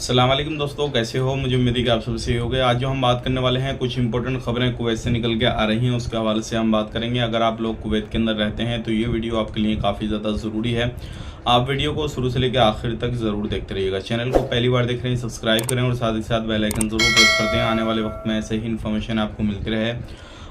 अस्सलाम वालेकुम दोस्तों, कैसे हो? मुझे उम्मीद है कि आप सब सही हो गए। आज जो हम बात करने वाले हैं, कुछ इंपॉर्टेंट खबरें कुवैत से निकल के आ रही हैं, उसके हवाले से हम बात करेंगे। अगर आप लोग कुवैत के अंदर रहते हैं तो ये वीडियो आपके लिए काफ़ी ज़्यादा ज़रूरी है। आप वीडियो को शुरू से लेकर आखिर तक ज़रूर देखते रहिएगा। चैनल को पहली बार देख रहे हैं, सब्सक्राइब करें और साथ ही साथ बेल आइकन ज़रूर प्रेस कर दें। आने वाले वक्त में ऐसे ही इन्फॉर्मेशन आपको मिलती रहे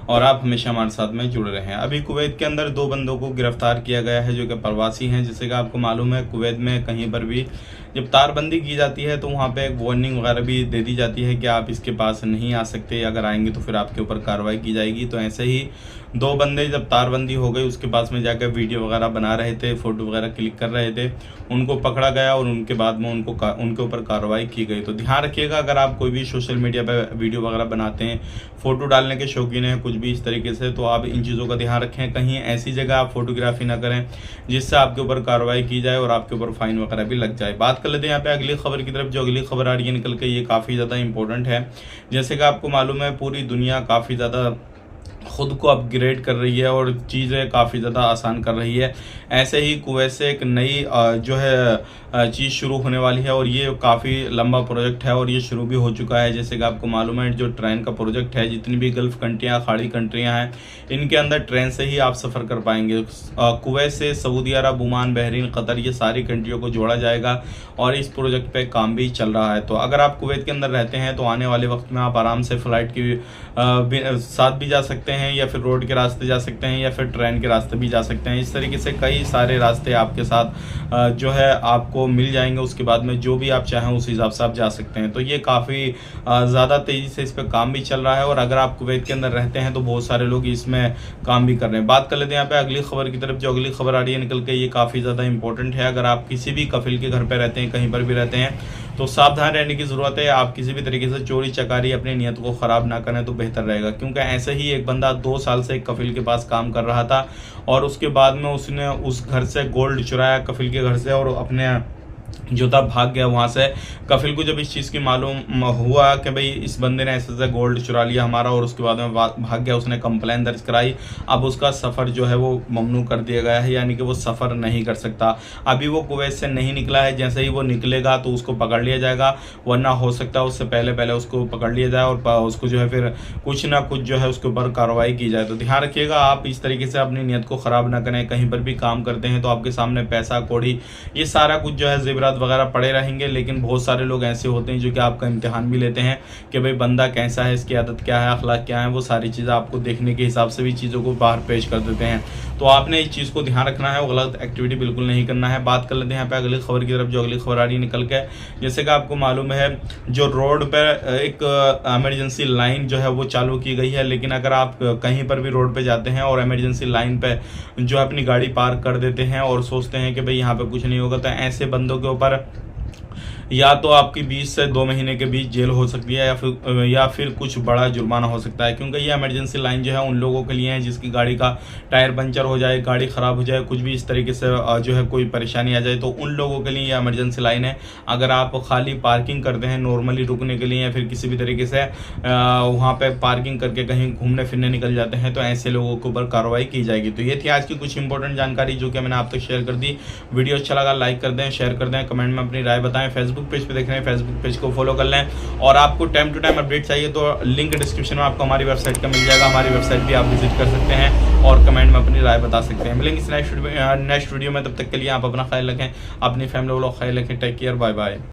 और आप हमेशा हमारे साथ में जुड़े रहें। अभी कुवैत के अंदर 2 बंदों को गिरफ्तार किया गया है जो कि प्रवासी हैं। जैसे कि आपको मालूम है, कुवैत में कहीं पर भी जब तारबंदी की जाती है तो वहाँ पे एक वार्निंग वगैरह भी दे दी जाती है कि आप इसके पास नहीं आ सकते, अगर आएंगे तो फिर आपके ऊपर कार्रवाई की जाएगी। तो ऐसे ही 2 बंदे जब तारबंदी हो गई उसके पास में जाकर वीडियो वगैरह बना रहे थे, फ़ोटो वगैरह क्लिक कर रहे थे, उनको पकड़ा गया और उनके बाद में उनके ऊपर कार्रवाई की गई। तो ध्यान रखिएगा, अगर आप कोई भी सोशल मीडिया पर वीडियो वगैरह बनाते हैं, फ़ोटो डालने के शौकीन हैं, कुछ भी इस तरीके से, तो आप इन चीज़ों का ध्यान रखें। कहीं ऐसी जगह आप फोटोग्राफी ना करें जिससे आपके ऊपर कार्रवाई की जाए और आपके ऊपर फाइन वगैरह भी लग जाए। बात कर लेते हैं यहाँ पे अगली खबर की तरफ। जो अगली खबर आ रही है निकल के, ये काफ़ी ज़्यादा इंपॉर्टेंट है। जैसे कि आपको मालूम है, पूरी दुनिया काफ़ी ज़्यादा खुद को अपग्रेड कर रही है और चीज़ें काफ़ी ज़्यादा आसान कर रही है। ऐसे ही कुवैत से एक नई जो है चीज़ शुरू होने वाली है और ये काफ़ी लंबा प्रोजेक्ट है और ये शुरू भी हो चुका है। जैसे कि आपको मालूम है, जो ट्रेन का प्रोजेक्ट है, जितनी भी गल्फ़ कंट्रियाँ, खाड़ी कंट्रियाँ हैं, इनके अंदर ट्रेन से ही आप सफ़र कर पाएंगे। कुवैत से सऊदी अरब, ओमान, बहरीन, कतर, ये सारी कंट्रियों को जोड़ा जाएगा और इस प्रोजेक्ट पे काम भी चल रहा है। तो अगर आप कुवैत के अंदर रहते हैं तो आने वाले वक्त में आप आराम से फ़्लाइट की साथ भी जा सकते हैं, या फिर रोड के रास्ते जा सकते हैं, या फिर ट्रेन के रास्ते भी जा सकते हैं। इस तरीके से कई सारे रास्ते आपके साथ जो है आपको मिल जाएंगे। उसके बाद में जो भी आप चाहें उस हिसाब से आप जा सकते हैं। तो ये काफ़ी ज़्यादा तेज़ी से इस पर काम भी चल रहा है और अगर आप कुवैत के अंदर रहते हैं तो बहुत सारे लोग इसमें काम भी कर रहे हैं। बात कर लेते हैं यहाँ पे अगली खबर की तरफ। जो अगली खबर आ रही है निकल के, ये काफ़ी ज़्यादा इंपॉर्टेंट है। अगर आप किसी भी कफिल के घर पर रहते हैं, कहीं पर भी रहते हैं, तो सावधान रहने की ज़रूरत है। आप किसी भी तरीके से चोरी चकारी अपनी नीयत को ख़राब ना करें तो बेहतर रहेगा, क्योंकि ऐसे ही एक बंदा 2 साल से एक कफिल के पास काम कर रहा था और उसके बाद में उसने उस घर से गोल्ड चुराया, कफिल के घर से, और अपने जो था भाग गया वहाँ से। कफिल को जब इस चीज़ की मालूम हुआ कि भाई इस बंदे ने ऐसे गोल्ड चुरा लिया हमारा, और उसके बाद में भाग गया, उसने कंप्लेन दर्ज कराई। अब उसका सफ़र जो है वो ममनू कर दिया गया है, यानी कि वो सफ़र नहीं कर सकता। अभी वो कुवैत से नहीं निकला है, जैसे ही वो निकलेगा तो उसको पकड़ लिया जाएगा, वरना हो सकता है उससे पहले उसको पकड़ लिया जाए और उसको जो है फिर कुछ ना कुछ जो है उसके ऊपर कार्रवाई की जाए। तो ध्यान रखिएगा, आप इस तरीके से अपनी नीयत को ख़राब ना करें। कहीं पर भी काम करते हैं तो आपके सामने पैसा कौड़ी, ये सारा कुछ जो है ज़ेवरात वगैरह पड़े रहेंगे, लेकिन बहुत सारे लोग ऐसे होते हैं जो कि आपका इम्तिहान भी लेते हैं कि भाई बंदा कैसा है, इसकी आदत क्या है, अखलाक क्या है, वो सारी चीज़ें आपको देखने के हिसाब से भी चीज़ों को बाहर पेश कर देते हैं। तो आपने इस चीज़ को ध्यान रखना है, वो गलत एक्टिविटी बिल्कुल नहीं करना है। बात कर लेते हैं यहाँ पे अगली खबर की तरफ। जो अगली खबर आ रही है निकल के, जैसे कि आपको मालूम है, जो रोड पर एक एमरजेंसी लाइन जो है वो चालू की गई है, लेकिन अगर आप कहीं पर भी रोड पर जाते हैं और एमरजेंसी लाइन पर जो अपनी गाड़ी पार्क कर देते हैं और सोचते हैं कि भाई यहाँ पर कुछ नहीं होगा, तो ऐसे बंदों के ऊपर या तो आपकी 20 से 2 महीने के बीच जेल हो सकती है, या फिर कुछ बड़ा जुर्माना हो सकता है। क्योंकि ये इमरजेंसी लाइन जो है उन लोगों के लिए है जिसकी गाड़ी का टायर पंचर हो जाए, गाड़ी ख़राब हो जाए, कुछ भी इस तरीके से जो है कोई परेशानी आ जाए, तो उन लोगों के लिए ये इमरजेंसी लाइन है। अगर आप खाली पार्किंग करते हैं नॉर्मली रुकने के लिए, या फिर किसी भी तरीके से वहाँ पर पार्किंग करके कहीं घूमने फिरने निकल जाते हैं, तो ऐसे लोगों के ऊपर कार्रवाई की जाएगी। तो ये थी आज की कुछ इंपॉर्टेंट जानकारी जो कि मैंने आप तक शेयर कर दी। वीडियो अच्छा लगा लाइक कर दें, शेयर कर दें, कमेंट में अपनी राय बताएं। फेसबुक पेज पे देख रहे हैं, फेसबुक पेज को फॉलो कर लें, और आपको टाइम टू टाइम अपडेट चाहिए तो लिंक डिस्क्रिप्शन में आपको हमारी वेबसाइट का मिल जाएगा। हमारी वेबसाइट भी आप विजिट कर सकते हैं और कमेंट में अपनी राय बता सकते हैं। मिलेंगे नेक्स्ट वीडियो में। तब तक के लिए आप अपना ख्याल रखें, अपनी फैमिली वालों का ख्याल रखें। Take care, bye bye.